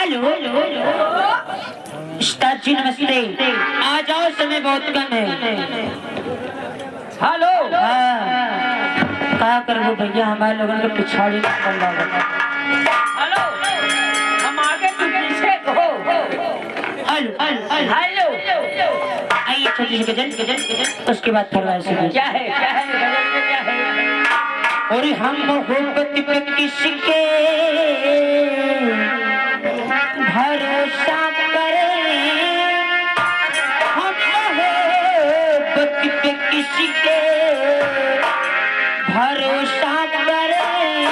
Hello उस्ताद जी नमस्ते। आ जाओ, समय बहुत कम है। हेलो क्या करूँ भैया, हमारे लोगों के पिछाड़ी निकल रहा। हेलो, हम आगे तुम पीछे हो। हेलो हेलो, आइए छोटी सी गजल, उसके बाद फरमाइश है। क्या है गजल में क्या है? और हम मोहब्बत पे किसके भरोसा करें, हम मोहब्बत पे किसके भरोसा करें,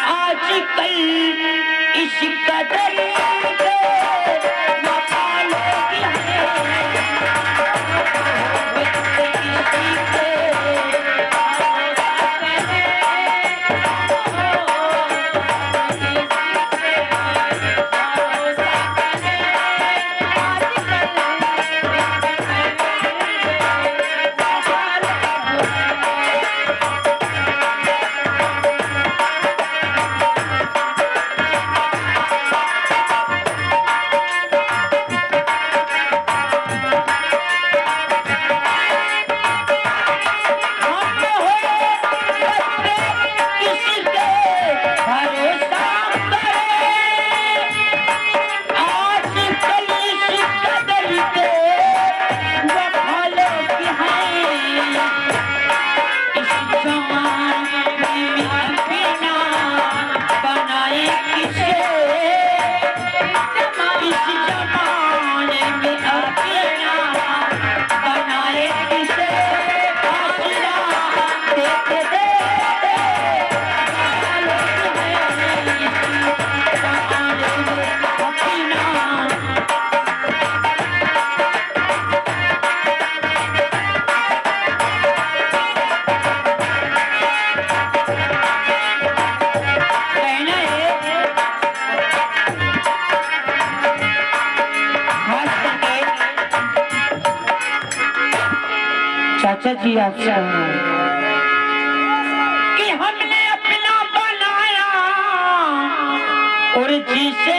आजकल इस कदर चाचा जी आपसे कि हमने अपना बनाया और जिसे